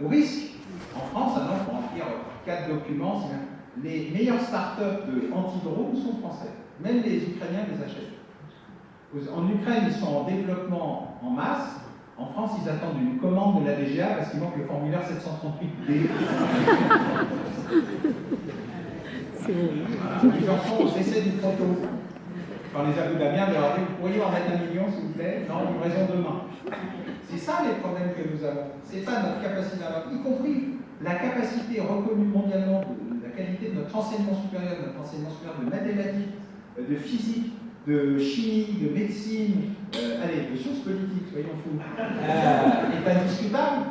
au risque. En France, maintenant, pour remplir 4 documents, les meilleures startups anti-drones sont françaises. Même les Ukrainiens les achètent. En Ukraine, ils sont en développement en masse. En France, ils attendent une commande de la DGA parce qu'il manque le formulaire 738D. Ils en sont au décès du proto. Quand les Abu-Dhabiens leur disent, vous pourriez en mettre 1 million, s'il vous plaît? Non, livraison demain. C'est ça les problèmes que nous avons. C'est pas notre capacité d'avoir, y compris la capacité reconnue mondialement de la qualité de notre enseignement supérieur, de mathématiques, de physique, de chimie, de médecine, allez, de sciences politiques, soyons fous, est indiscutable.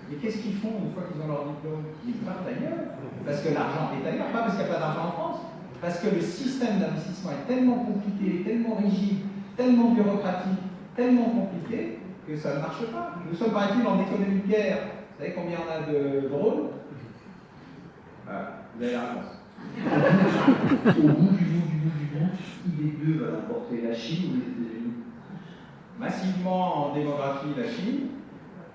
Mais qu'est-ce qu'ils font une fois qu'ils ont leur diplôme? Ils partent ailleurs, parce que l'argent est ailleurs, pas parce qu'il n'y a pas d'argent en France, parce que le système d'investissement est tellement compliqué, tellement rigide, tellement bureaucratique, tellement compliqué, que ça ne marche pas. Nous sommes par exemple en économie de guerre. Vous savez combien on a de drones? Vous avez la réponse. Au bout du monde, qui des deux va l'emporter, la Chine ou les États-Unis? Massivement en démographie, la Chine.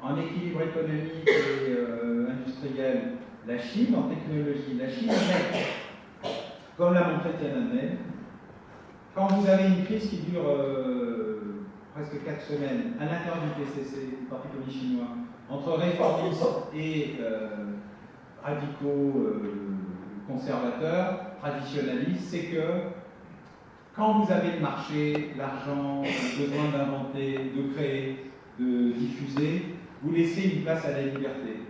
En équilibre économique et industriel, la Chine. En technologie, la Chine. Mais, comme l'a montré Tiananmen, quand vous avez une crise qui dure presque 4 semaines à l'intérieur du PCC, du Parti communiste chinois, entre réformistes et radicaux conservateurs, traditionnalistes, c'est que quand vous avez le marché, l'argent, le besoin d'inventer, de créer, de diffuser, vous laissez une place à la liberté.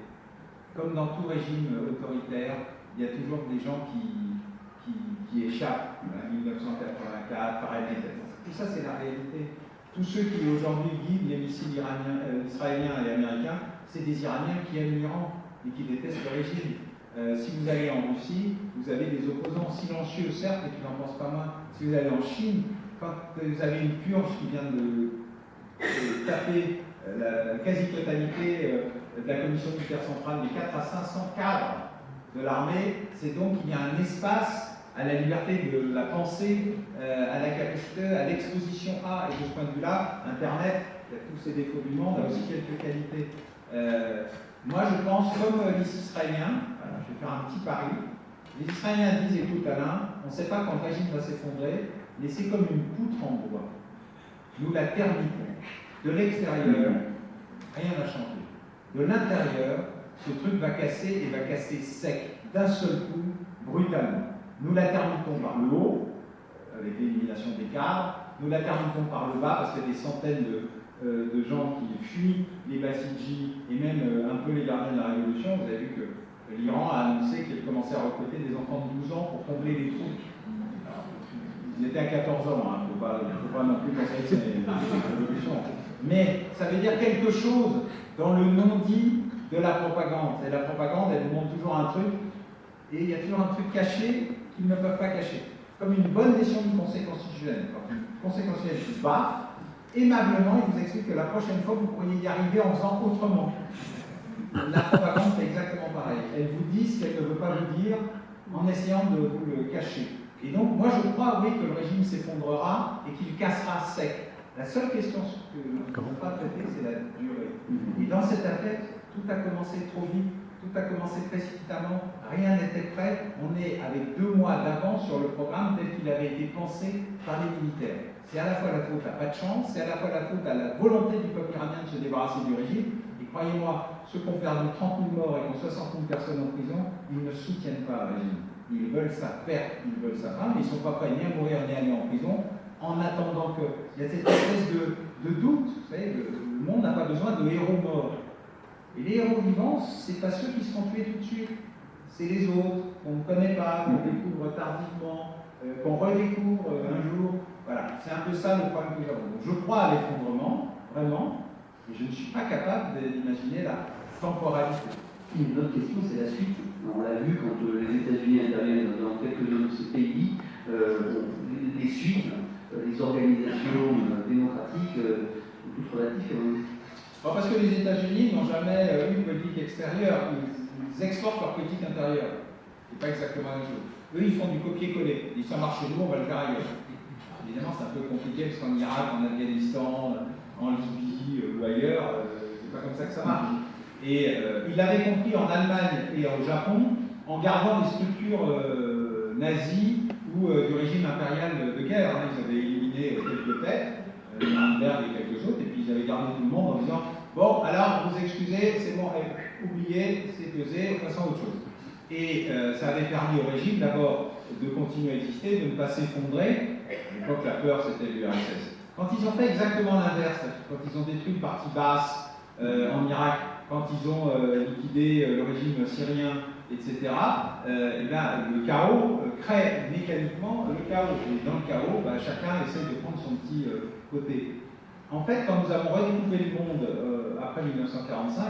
Comme dans tout régime autoritaire, il y a toujours des gens qui échappent. 1984, pareil, tout ça c'est la réalité. Tous ceux qui aujourd'hui guident les missiles israéliens et américains, c'est des Iraniens qui aiment l'Iran et qui détestent le régime. Si vous allez en Russie, vous avez des opposants silencieux, certes, mais qui n'en pensent pas moins. Si vous allez en Chine, quand vous avez une purge qui vient de taper la quasi-totalité de la commission militaire centrale, des 4 à 500 cadres de l'armée, c'est donc qu'il y a un espace à la liberté de la pensée, à la capacité, à l'exposition à, et de ce point de vue-là, Internet, il y a tous ces défauts du monde, a aussi quelques qualités. Moi, je pense, comme les Israéliens, je vais faire un petit pari, les Israéliens disent, écoute Alain, on ne sait pas quand le régime va s'effondrer, mais c'est comme une poutre en bois. Nous la terminons. De l'extérieur, rien n'a changé. De l'intérieur, ce truc va casser et va casser sec, d'un seul coup, brutalement. Nous la terminons par le haut, avec l'élimination des cadres, nous la terminons par le bas, parce qu'il y a des centaines de gens qui fuient les Bassidji et même un peu les gardiens de la Révolution. Vous avez vu que l'Iran a annoncé qu'il commençait à recruter des enfants de 12 ans pour combler les trous. Ils étaient à 14 ans, il ne faut pas non plus penser que c'est une révolution. Mais ça veut dire quelque chose dans le non-dit de la propagande. Et la propagande, elle vous montre toujours un truc, et il y a toujours un truc caché qu'ils ne peuvent pas cacher. Comme une bonne décision du Conseil constitutionnel. Quand une Conseil constitutionnel se bat, aimablement, il vous explique que la prochaine fois, vous pourriez y arriver en faisant autrement. La propagande, c'est exactement pareil. Elle vous dit ce qu'elle ne veut pas vous dire en essayant de vous le cacher. Et donc, moi, je crois, oui, que le régime s'effondrera et qu'il cassera sec. La seule question que nous n'avons pas traitée, c'est la durée. Et dans cette affaire, tout a commencé trop vite, tout a commencé précipitamment, rien n'était prêt. On est avec 2 mois d'avance sur le programme tel qu'il avait été pensé par les militaires. C'est à la fois la faute à pas de chance, c'est à la fois la faute à la volonté du peuple iranien de se débarrasser du régime. Et croyez-moi, ceux qui ont perdu 30 000 morts et qui ont 60 000 personnes en prison, ils ne soutiennent pas le régime. Ils veulent sa perte, ils veulent sa fin, mais ils ne sont pas prêts ni à mourir ni à aller en prison, en attendant que... Il y a cette espèce de doute, vous savez, le monde n'a pas besoin de héros morts. Et les héros vivants, ce n'est pas ceux qui se font tuer tout de suite, c'est les autres, qu'on ne connaît pas, qu'on découvre tardivement, qu'on redécouvre un jour. Voilà, c'est un peu ça le problème que nous avons. Donc, je crois à l'effondrement, vraiment, et je ne suis pas capable d'imaginer la temporalité. Une autre question, c'est la suite. On l'a vu quand les États-Unis interviennent dans quelques-uns de ces pays, les suites, les organisations démocratiques, toutes relatives. Parce que les États-Unis n'ont jamais eu une politique extérieure, ils exportent leur politique intérieure. C'est pas exactement la même chose. Eux, ils font du copier-coller. Ils disent ça marche chez nous, on va le faire ailleurs. Évidemment, c'est un peu compliqué parce qu'en Irak, en Afghanistan, en Libye ou ailleurs, c'est pas comme ça que ça marche. Et il l'avait compris en Allemagne et au Japon, en gardant des structures nazies ou du régime impérial de guerre. Hein. Ils avaient éliminé quelques têtes, Nuremberg et quelques autres, et puis ils avaient gardé tout le monde en disant bon, alors vous excusez, c'est bon, oubliez, c'est pesé, passons à autre chose. Et ça avait permis au régime d'abord de continuer à exister, de ne pas s'effondrer. À l'époque, la peur, c'était l'URSS. Quand ils ont fait exactement l'inverse, quand ils ont détruit une partie basse en Irak, quand ils ont liquidé le régime syrien, etc., et bien, le chaos crée mécaniquement le chaos. Et dans le chaos, ben, chacun essaie de prendre son petit côté. En fait, quand nous avons redécoupé le monde après 1945,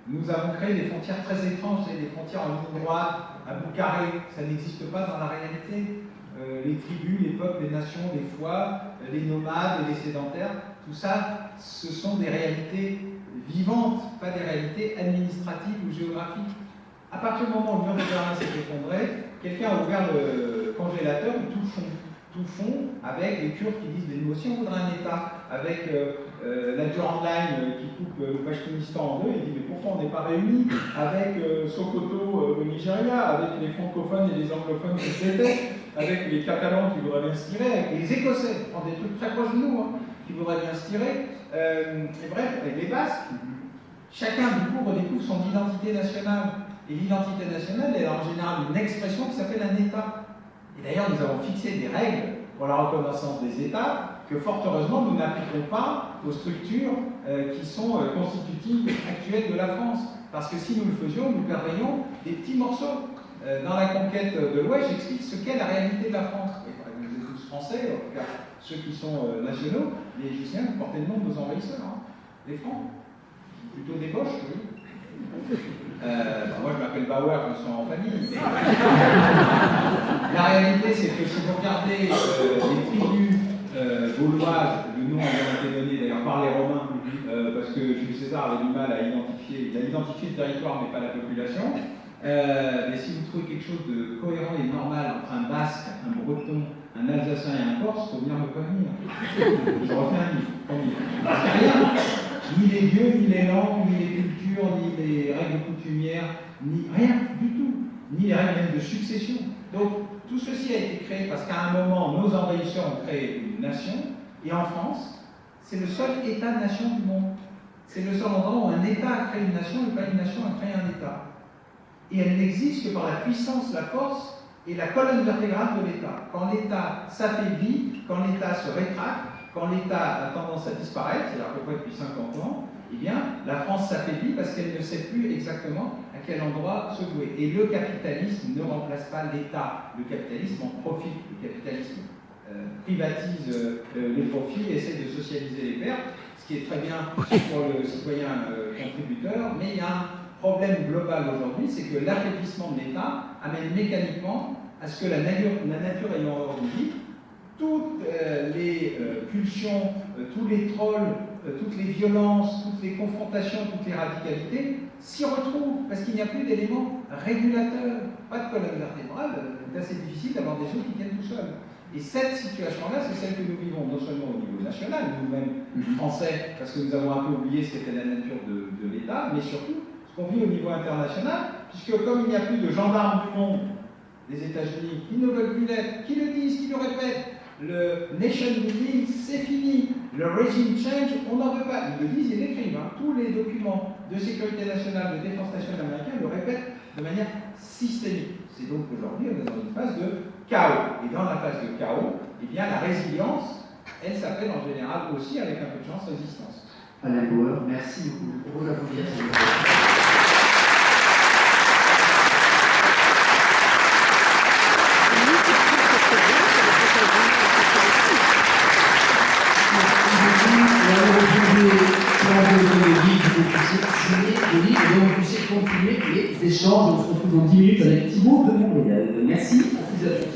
nous avons créé des frontières très étranges, des frontières en ligne droite, à bout carré. Ça n'existe pas dans la réalité. Les tribus, les peuples, les nations, les foi, les nomades et les sédentaires, tout ça, ce sont des réalités vivantes, pas des réalités administratives ou géographiques. À partir du moment où le mur de Berlin s'est effondré, quelqu'un a ouvert le congélateur et tout fond avec les Kurdes qui disent mais nous aussi on voudrait un État, avec la Durand Line qui coupe le Pashtunistan en deux, il dit mais pourquoi on n'est pas réunis avec Sokoto au Nigeria, avec les francophones et les anglophones qui se détestent, avec les Catalans qui voudraient bien se tirer, avec les Écossais, des trucs très proches de nous, hein, qui voudraient bien se tirer, et bref, avec les Basques. Chacun du coup redécouvre son identité nationale. Et l'identité nationale, elle a en général une expression qui s'appelle un État. Et d'ailleurs, nous avons fixé des règles pour la reconnaissance des États que, fort heureusement, nous n'appliquons pas aux structures qui sont constitutives actuelles de la France. Parce que si nous le faisions, nous perdrions des petits morceaux. Dans la conquête de l'Ouest, j'explique ce qu'est la réalité de la France. Et, vous êtes tous français, en tout cas ceux qui sont nationaux, mais je sais, vous portez le nom de nos envahisseurs, hein, les Francs. Plutôt des Boches, oui. Moi je m'appelle Bauer, je suis en famille. Mais... la réalité c'est que si vous regardez les tribus gauloises, le nom a été donné d'ailleurs par les Romains, parce que Jules César avait du mal à identifier, il a identifié le territoire mais pas la population. Mais si vous trouvez quelque chose de cohérent et normal entre un Basque, un Breton, un Alsacien et un Corse, il faut venir me prévenir. Je refais un livre, promis. Parce qu'il n'y a rien. Ni les dieux, ni les langues, ni les cultures, ni les règles coutumières, ni rien du tout, ni les règles même de succession. Donc tout ceci a été créé parce qu'à un moment, nos envahisseurs ont créé une nation, et en France, c'est le seul État-nation du monde. C'est le seul endroit où un État a créé une nation et pas une nation a créé un État. Et elle n'existe que par la puissance, la force et la colonne vertébrale de l'État. Quand l'État s'affaiblit, quand l'État se rétracte, quand l'État a tendance à disparaître, c'est-à-dire à peu près depuis 50 ans, eh bien, la France s'affaiblit parce qu'elle ne sait plus exactement à quel endroit se vouer. Et le capitalisme ne remplace pas l'État. Le capitalisme en profite. Le capitalisme privatise les profits, essaie de socialiser les pertes, ce qui est très bien pour le citoyen contributeur, mais il y a un problème global aujourd'hui, c'est que l'affaiblissement de l'État amène mécaniquement à ce que la nature ayant horreur de vie, toutes les pulsions, tous les trolls, toutes les violences, toutes les confrontations, toutes les radicalités s'y retrouvent, parce qu'il n'y a plus d'éléments régulateurs, pas de colonne vertébrale, c'est assez difficile d'avoir des choses qui tiennent tout seuls. Et cette situation-là, c'est celle que nous vivons non seulement au niveau national, nous-mêmes français, parce que nous avons un peu oublié ce qu'était la nature de l'État, mais surtout ce qu'on vit au niveau international, puisque comme il n'y a plus de gendarmes du monde, des États-Unis, qui ne veulent plus l'être, qui le disent, qui le répètent, le nation building, c'est fini, le regime change, on n'en veut pas. Ils le disent, ils l'écrivent. Hein. Tous les documents de sécurité nationale, de défense nationale américains le répètent de manière systémique. C'est donc aujourd'hui, on est dans une phase de chaos. Et dans la phase de chaos, eh bien, la résilience, elle s'appelle en général aussi, avec un peu de chance, résistance. Alain Bauer, merci beaucoup pour vos applaudissements. Continuer les échanges. On se retrouve dans 10 minutes avec Thibaut de Montréal. Merci à tous et à tous.